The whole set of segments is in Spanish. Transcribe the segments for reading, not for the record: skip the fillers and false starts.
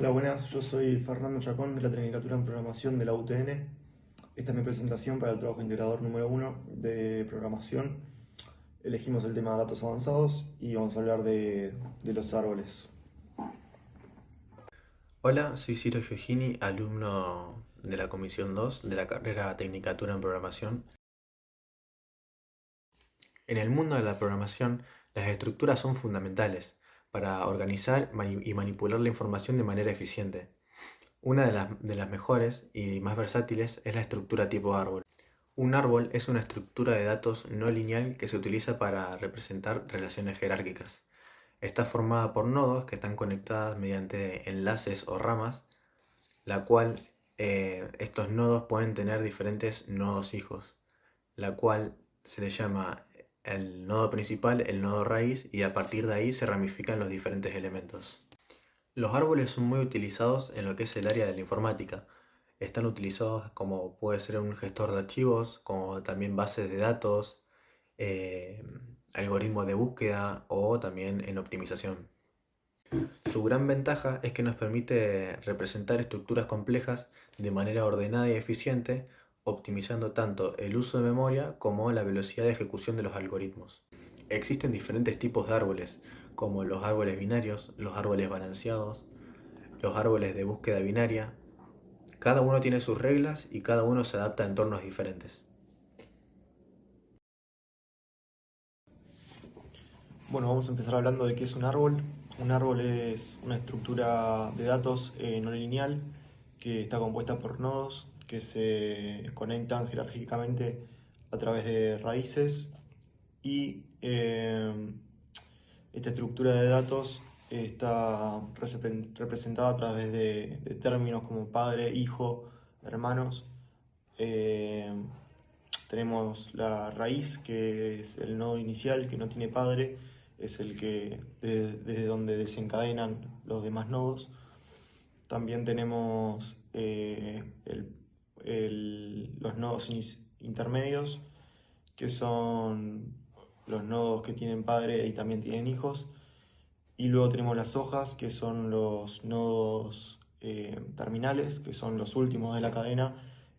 Hola, buenas. Yo soy Fernando Chacón de la Tecnicatura en Programación de la UTN. Esta es mi presentación para el trabajo integrador número uno de programación. Elegimos el tema de datos avanzados y vamos a hablar de los árboles. Hola, soy Ciro Giorgini, alumno de la Comisión 2 de la carrera Tecnicatura en Programación. En el mundo de la programación, las estructuras son fundamentales para organizar y manipular la información de manera eficiente. Una de las mejores y más versátiles es la estructura tipo árbol. Un árbol es una estructura de datos no lineal que se utiliza para representar relaciones jerárquicas. Está formada por nodos que están conectadas mediante enlaces o ramas, la cual estos nodos pueden tener diferentes nodos hijos, la cual se le llama el nodo principal, el nodo raíz, y a partir de ahí se ramifican los diferentes elementos. Los árboles son muy utilizados en lo que es el área de la informática. Están utilizados como puede ser un gestor de archivos, como también bases de datos, eh, algoritmos de búsqueda o también en optimización. Su gran ventaja es que nos permite representar estructuras complejas de manera ordenada y eficiente, optimizando tanto el uso de memoria como la velocidad de ejecución de los algoritmos. Existen diferentes tipos de árboles, como los árboles binarios, los árboles balanceados, los árboles de búsqueda binaria. Cada uno tiene sus reglas y cada uno se adapta a entornos diferentes. Bueno, vamos a empezar hablando de qué es un árbol. Un árbol es una estructura de datos no lineal que está compuesta por nodos que se conectan jerárquicamente a través de raíces y esta estructura de datos está representada a través de términos como padre, hijo, hermanos. Eh, Tenemos la raíz, que es el nodo inicial, que no tiene padre, es el que desde donde desencadenan los demás nodos. También tenemos los nodos intermedios, que son los nodos que tienen padre y también tienen hijos. Y luego tenemos las hojas, que son los nodos terminales, que son los últimos de la cadena,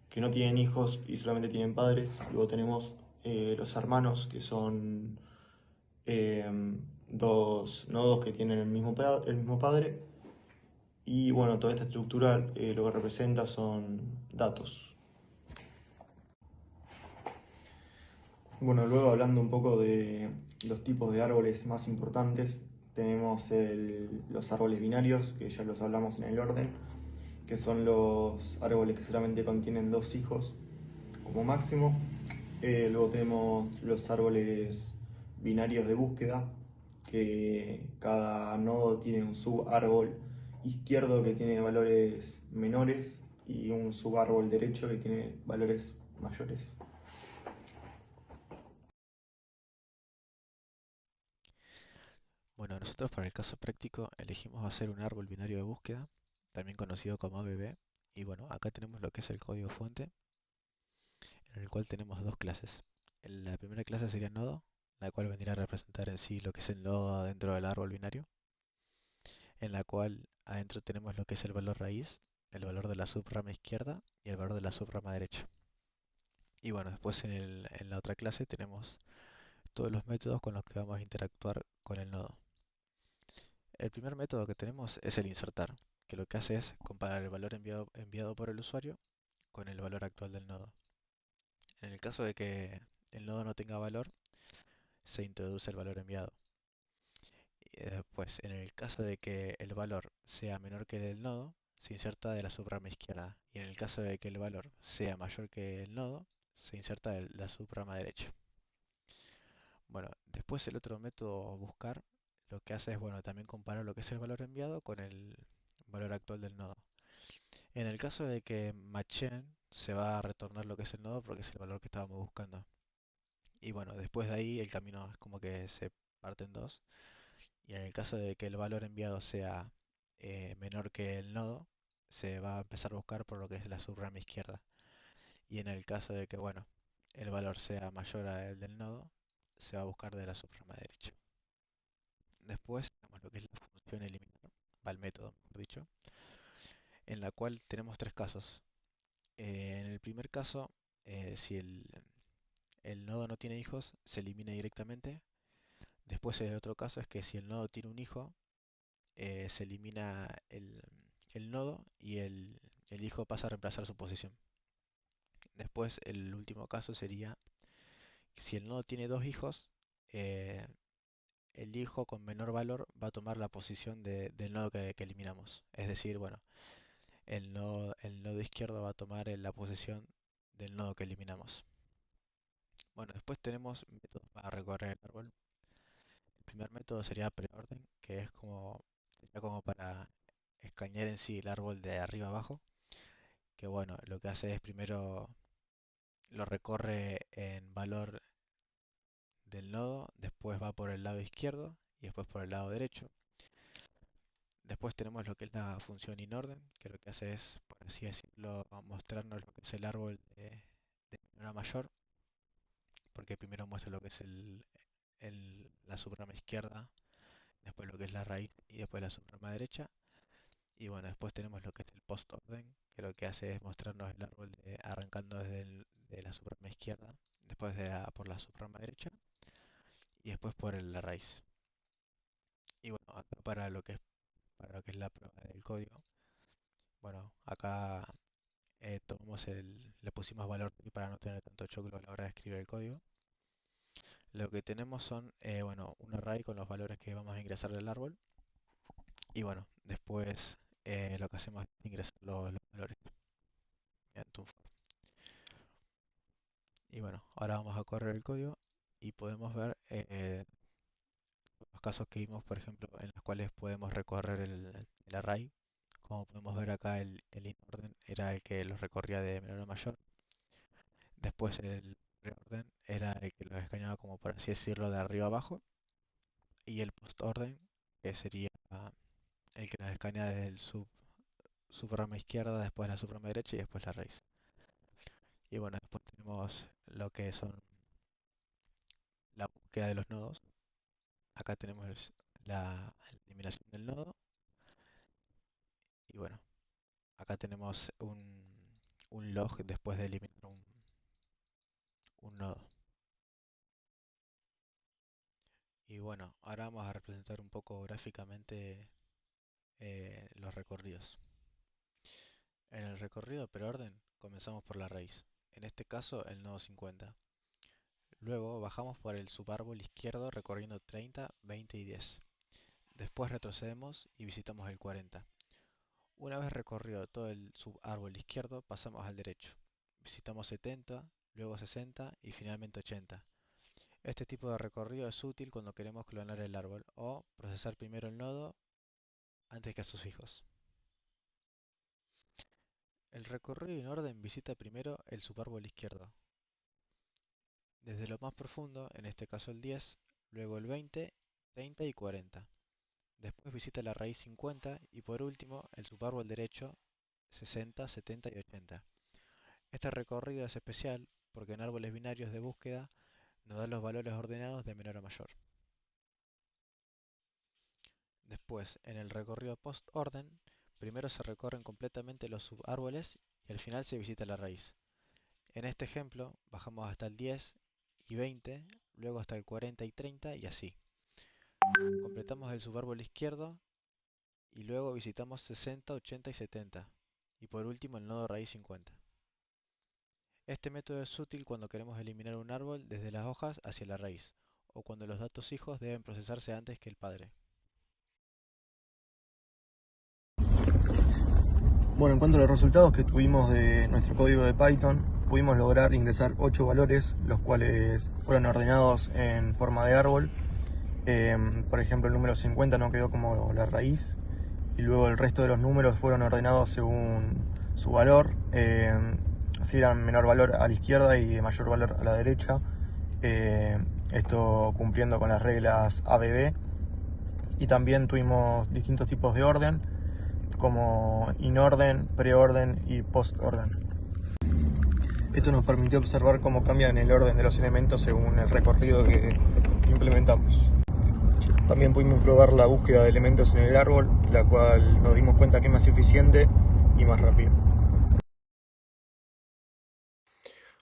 que no tienen hijos y solamente tienen padres. Luego tenemos los hermanos, que son eh, dos nodos que tienen el mismo padre. Y bueno, toda esta estructura lo que representa son datos. Bueno, luego hablando un poco de los tipos de árboles más importantes, tenemos los árboles binarios, que ya los hablamos en el orden, que son los árboles que solamente contienen dos hijos como máximo. Luego tenemos los árboles binarios de búsqueda, que cada nodo tiene un subárbol izquierdo que tiene valores menores y un subárbol derecho que tiene valores mayores. Bueno, nosotros para el caso práctico elegimos hacer un árbol binario de búsqueda, también conocido como ABB, y bueno, acá tenemos lo que es el código fuente, en el cual tenemos dos clases. La primera clase sería nodo, la cual vendría a representar en sí lo que es el nodo dentro del árbol binario, en la cual adentro tenemos lo que es el valor raíz, el valor de la subrama izquierda y el valor de la subrama derecha. Y bueno, después en la otra clase tenemos todos los métodos con los que vamos a interactuar con el nodo. El primer método que tenemos es el insertar, que lo que hace es comparar el valor enviado por el usuario con el valor actual del nodo. En el caso de que el nodo no tenga valor, se introduce el valor enviado. Y después, en el caso de que el valor sea menor que el del nodo, se inserta de la subrama izquierda. Y en el caso de que el valor sea mayor que el nodo, se inserta de la subrama derecha. Bueno, después el otro método buscar lo que hace es, bueno, también comparar lo que es el valor enviado con el valor actual del nodo. En el caso de que matchen, se va a retornar lo que es el nodo porque es el valor que estábamos buscando. Y bueno, después de ahí el camino es como que se parte en dos. Y en el caso de que el valor enviado sea menor que el nodo, se va a empezar a buscar por lo que es la subrama izquierda. Y en el caso de que, bueno, el valor sea mayor al del nodo, se va a buscar de la subrama derecha. Después tenemos lo que es la función eliminar, va el método, mejor dicho, en la cual tenemos tres casos. En el primer caso, si el nodo no tiene hijos, se elimina directamente. Después el otro caso es que si el nodo tiene un hijo, se elimina el nodo y el hijo pasa a reemplazar su posición. Después el último caso sería si el nodo tiene dos hijos, eh, el hijo con menor valor va a tomar la posición del nodo que eliminamos. Es decir, bueno, el nodo izquierdo va a tomar la posición del nodo que eliminamos. Bueno, después tenemos métodos para recorrer el árbol. El primer método sería preorden, que sería como para escanear en sí el árbol de arriba abajo, que bueno, lo que hace es primero lo recorre en valor del nodo, después va por el lado izquierdo y después por el lado derecho. Después tenemos lo que es la función inOrden, que lo que hace es, por así decirlo, mostrarnos lo que es el árbol de menor a mayor, porque primero muestra lo que es la subrama izquierda, después lo que es la raíz y después la subrama derecha. Y bueno, después tenemos lo que es el postorden, que lo que hace es mostrarnos el árbol arrancando de la subrama izquierda, después por la subrama derecha y después por la raíz. Y bueno, acá para lo que es la prueba del código, bueno, acá le pusimos valor para no tener tanto choclo a la hora de escribir el código. Lo que tenemos son, bueno, un array con los valores que vamos a ingresar del árbol. Y bueno, después lo que hacemos es ingresar los valores mediante un for. Y bueno, ahora vamos a correr el código y podemos ver los casos que vimos, por ejemplo, en los cuales podemos recorrer el array. Como podemos ver acá, el inOrden era el que los recorría de menor a mayor. Después el preorden era el que los escaneaba, como por así decirlo, de arriba a abajo. Y el postorden, que sería el que los escanea desde el subrama izquierda, después la subrama derecha y después la raíz. Y bueno, después tenemos lo que son la búsqueda de los nodos. Acá tenemos la eliminación del nodo. Y bueno, acá tenemos un log después de eliminar un nodo. Y bueno, ahora vamos a representar un poco gráficamente los recorridos. En el recorrido preorden comenzamos por la raíz, en este caso el nodo 50. Luego bajamos por el subárbol izquierdo recorriendo 30, 20 y 10. Después retrocedemos y visitamos el 40. Una vez recorrido todo el subárbol izquierdo, pasamos al derecho. Visitamos 70, luego 60 y finalmente 80. Este tipo de recorrido es útil cuando queremos clonar el árbol o procesar primero el nodo antes que a sus hijos. El recorrido inOrden visita primero el subárbol izquierdo, desde lo más profundo, en este caso el 10, luego el 20, 30 y 40. Después visita la raíz 50 y por último el subárbol derecho 60, 70 y 80. Este recorrido es especial porque en árboles binarios de búsqueda nos da los valores ordenados de menor a mayor. Después, en el recorrido postorden, primero se recorren completamente los subárboles y al final se visita la raíz. En este ejemplo, bajamos hasta el 10 y 20, luego hasta el 40 y 30 y así. Completamos el subárbol izquierdo y luego visitamos 60, 80 y 70. Y por último el nodo raíz 50. Este método es útil cuando queremos eliminar un árbol desde las hojas hacia la raíz, o cuando los datos hijos deben procesarse antes que el padre. Bueno, en cuanto a los resultados que tuvimos de nuestro código de Python, pudimos lograr ingresar 8 valores, los cuales fueron ordenados en forma de árbol. Por ejemplo, el número 50 no quedó como la raíz, y luego el resto de los números fueron ordenados según su valor. Así eran menor valor a la izquierda y de mayor valor a la derecha. Esto cumpliendo con las reglas ABB. Y también tuvimos distintos tipos de orden, como inOrden, preorden y postorden. Esto nos permitió observar cómo cambian el orden de los elementos según el recorrido que implementamos. También pudimos probar la búsqueda de elementos en el árbol, la cual nos dimos cuenta que es más eficiente y más rápido.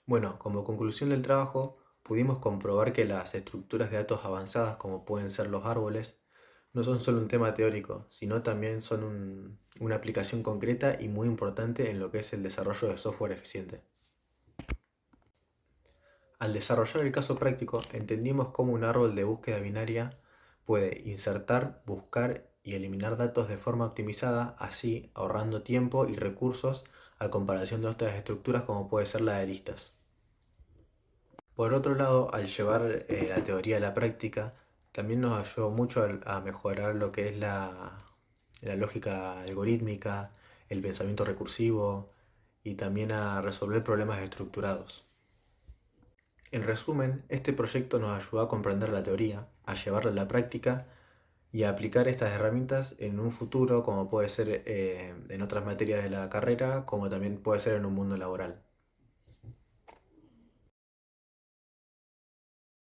Bueno, como conclusión del trabajo, pudimos comprobar que las estructuras de datos avanzadas, como pueden ser los árboles, no son solo un tema teórico, sino también son una aplicación concreta y muy importante en lo que es el desarrollo de software eficiente. Al desarrollar el caso práctico, entendimos cómo un árbol de búsqueda binaria puede insertar, buscar y eliminar datos de forma optimizada, así ahorrando tiempo y recursos a comparación de otras estructuras como puede ser la de listas. Por otro lado, al llevar la teoría a la práctica, también nos ayudó mucho a mejorar lo que es la lógica algorítmica, el pensamiento recursivo y también a resolver problemas estructurados. En resumen, este proyecto nos ayudó a comprender la teoría, a llevarla a la práctica y a aplicar estas herramientas en un futuro, como puede ser en otras materias de la carrera, como también puede ser en un mundo laboral.